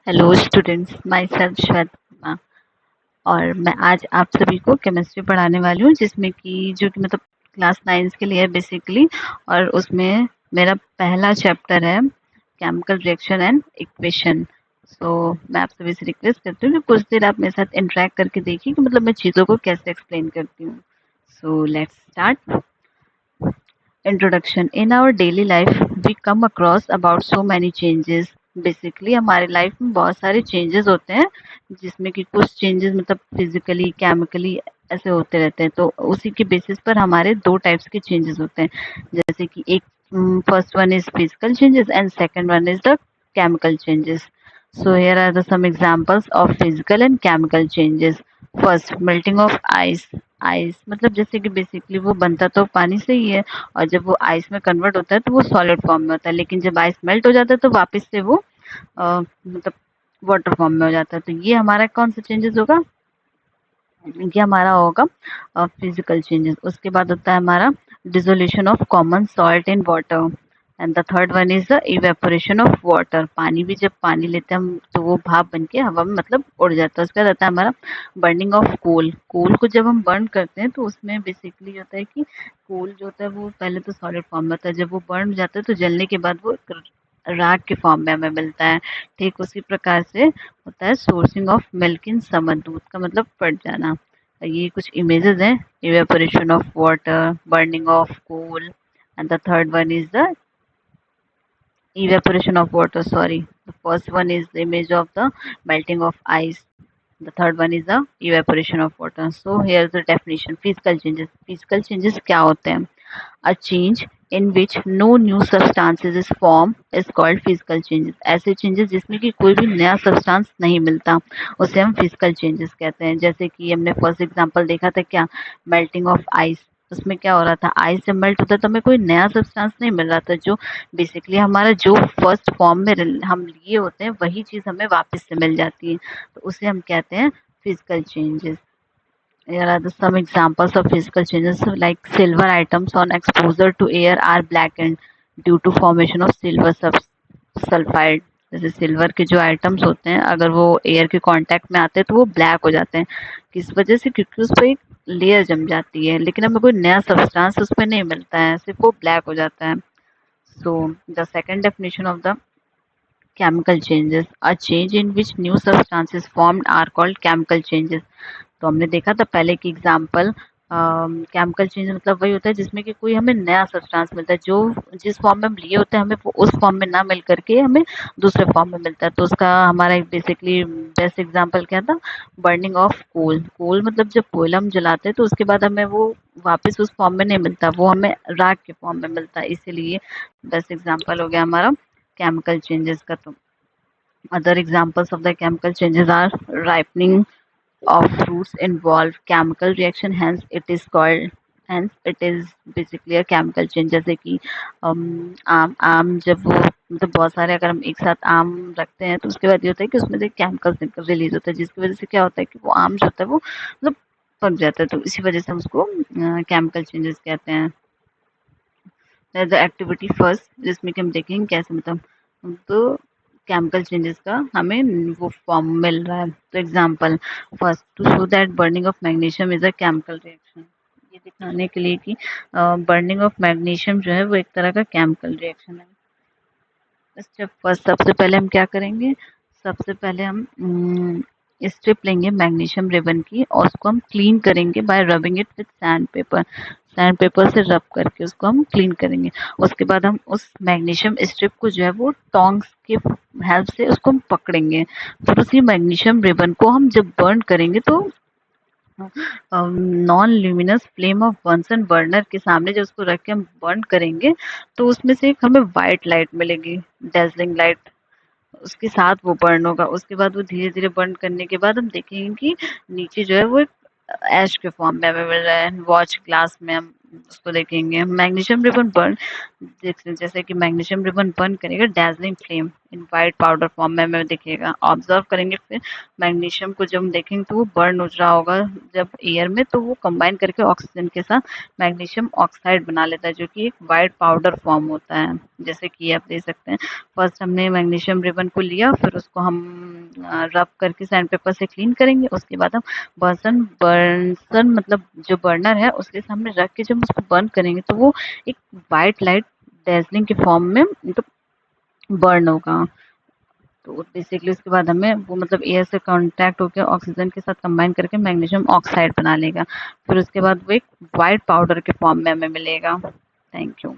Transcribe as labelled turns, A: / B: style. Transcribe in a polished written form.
A: Hello students, my self Shweta. और मैं आज आप सभी को केमिस्ट्री पढ़ाने वाली हूँ, जिसमें कि जो कि मतलब क्लास 9 के लिए है बेसिकली। और उसमें मेरा पहला चैप्टर है केमिकल रिएक्शन एंड इक्वेशन। सो मैं आप सभी से रिक्वेस्ट करती हूँ कि कुछ देर आप मेरे साथ इंटरेक्ट करके देखिए कि मतलब मैं चीज़ों को कैसे एक्सप्लेन करती हूँ। So let's start. Introduction. In our daily life we come across about so many changes. Basically हमारे लाइफ में बहुत सारे चेंजेस होते हैं, जिसमें कि कुछ चेंजेस मतलब फिजिकली केमिकली ऐसे होते रहते हैं। तो उसी के बेसिस पर हमारे दो टाइप्स के चेंजेस होते हैं, जैसे कि एक first one is physical changes and second one is the chemical changes. So here are the some examples of physical and chemical changes. First, melting of ice. Ice मतलब जैसे कि बेसिकली वो बनता तो पानी से ही है, और जब वो आइस में कन्वर्ट होता है तो वो सॉलिड फॉर्म में होता है। लेकिन जब आइस मेल्ट हो जाता है तो वापस से वो मतलब वाटर फॉर्म में हो जाता है। तो ये हमारा कौन सा चेंजेस होगा? ये हमारा होगा फिजिकल चेंजेस। उसके बाद होता है हमारा dissolution of common salt in water. And the third one is the evaporation of water. पानी भी जब पानी लेते हैं हम तो वो भाप बन के हवा में मतलब उड़ जाता है। उसके बाद आता है हमारा बर्निंग ऑफ कोल। कोल को जब हम बर्न करते हैं तो उसमें बेसिकली होता है कि कोल जो होता है वो पहले तो सॉलिड फॉर्म में होता है, जब वो बर्न जाता है तो जलने के बाद वो एक राख के फॉर्म में हमें मिलता है। ठीक उसी प्रकार से होता है sourcing of milk in summer. दूध का मतलब फट जाना। ये कुछ इमेजेस हैं, evaporation of water, burning of coal, and the third one is the evaporation of water. Sorry, the first one is the image of the melting of ice. The third one is the evaporation of water. So here's the definition. Physical changes. Physical changes क्या होते हैं? A change in which no new substances is formed is called physical changes. ऐसे changes जिसमें कि कोई भी नया substance नहीं मिलता, उसे हम physical changes कहते हैं। जैसे कि हमने फर्स्ट एग्जांपल देखा था क्या, melting of ice। उसमें क्या हो रहा था, आइस जब मेल्ट होता है तो हमें कोई नया सब्सटेंस नहीं मिल रहा था। जो बेसिकली हमारा जो फर्स्ट फॉर्म में हम लिए होते हैं वही चीज़ हमें वापस से मिल जाती है, तो उसे हम कहते हैं physical changes. Here are some examples of physical changes, like silver items on exposure to air are blackened due to formation of silver sulfide. जैसे सिल्वर के जो आइटम्स होते हैं अगर वो एयर के कांटेक्ट में आते हैं तो वो ब्लैक हो जाते हैं। किस वजह से? क्योंकि उस पर एक लेयर जम जाती है, लेकिन हमें कोई नया सब्सटेंस उसमें नहीं मिलता है, सिर्फ वो ब्लैक हो जाता है। So the second definition of the chemical changes, a change in which new substances formed are called chemical changes. तो हमने देखा था पहले की एग्जाम्पल, केमिकल चेंज मतलब वही होता है जिसमें कि कोई हमें नया सब्सटेंस मिलता है, जो जिस फॉर्म में हम लिए होते हैं हमें वो उस फॉर्म में ना मिल करके हमें दूसरे फॉर्म में मिलता है। तो उसका हमारा बेसिकली बेस्ट एग्जांपल क्या था? बर्निंग ऑफ कोल। कोल मतलब जब कोयला हम जलाते हैं तो उसके बाद हमें वो वापस उस फॉर्म में नहीं मिलता, वो हमें राख के फॉर्म में मिलता है, इसीलिए बेस्ट एग्जाम्पल हो गया हमारा chemical changes का। तो other examples of the chemical changes are ripening of fruits involve chemical reaction, hence it is basically a chemical change। जैसे कि आम आम जब वो मतलब बहुत सारे अगर हम एक साथ आम रखते हैं तो उसके बाद ये होता है कि उसमें से केमिकल रिलीज होता है, जिसकी वजह से क्या होता है कि वो आम जो होता है वो मतलब पक जाता है। तो इसी वजह से हम उसको केमिकल चेंजेस कहते हैं। द एक्टिविटी फर्स्ट, जिसमें कि हम देखेंगे कैसे मतलब तो केमिकल चेंजेस का हमें वो फॉर्म मिल रहा है। तो example first, to show that burning of magnesium is a chemical reaction. ये दिखाने के लिए कि बर्निंग ऑफ मैग्नीशियम जो है वो एक तरह का केमिकल रिएक्शन है। स्टेप फर्स्ट, सबसे पहले हम क्या करेंगे, सबसे पहले हम स्ट्रिप लेंगे मैग्नीशियम रिबन की और उसको हम क्लीन करेंगे bye rubbing it with sand paper. Sand paper से रब करके उसको हम क्लीन करेंगे। उसके बाद हम उस मैग्नीशियम स्ट्रिप को जो है वो टोंग्स के हेल्प से उसको हम पकड़ेंगे। फिर उसी मैग्नीशियम रिबन को हम जब बर्न करेंगे तो non luminous flame of Bunsen burner के सामने जब उसको रख के हम बर्न करेंगे तो उसमें से एक हमें वाइट लाइट मिलेगी, डेजलिंग लाइट। उसके साथ वो बर्न होगा। उसके बाद वो धीरे धीरे बर्न करने के बाद हम देखेंगे कि नीचे जो है वो ऐश के फॉर्म में हमें मिल रहा है। वॉच ग्लास में हम उसको देखेंगे। मैग्नीशियम रिबन बर्न, जैसे कि मैग्नीशियम रिबन बर्न करेगा dazzling flame in white powder form में हमें दिखेगा। ऑब्जर्व करेंगे फिर मैग्नीशियम को जब हम देखेंगे तो वो बर्न हो रहा होगा जब एयर में, तो वो कंबाइन करके ऑक्सीजन के साथ मैग्नीशियम ऑक्साइड बना लेता है जो कि एक वाइट पाउडर फॉर्म होता है, जैसे कि आप देख सकते हैं। फर्स्ट हमने मैग्नीशियम रिबन को लिया, फिर उसको हम रब करके सैंड पेपर से क्लीन करेंगे। उसके बाद हम बर्नसन मतलब जो बर्नर है उसके सामने रख के जब उसको बर्न करेंगे तो वो एक वाइट लाइट डेज़लिंग के फॉर्म में मतलब बर्न होगा। तो बेसिकली उसके बाद हमें वो मतलब एयर से कांटेक्ट होकर ऑक्सीजन के साथ कंबाइन करके मैग्नीशियम ऑक्साइड बना लेगा। फिर उसके बाद वो एक व्हाइट पाउडर के फॉर्म में हमें मिलेगा। Thank you.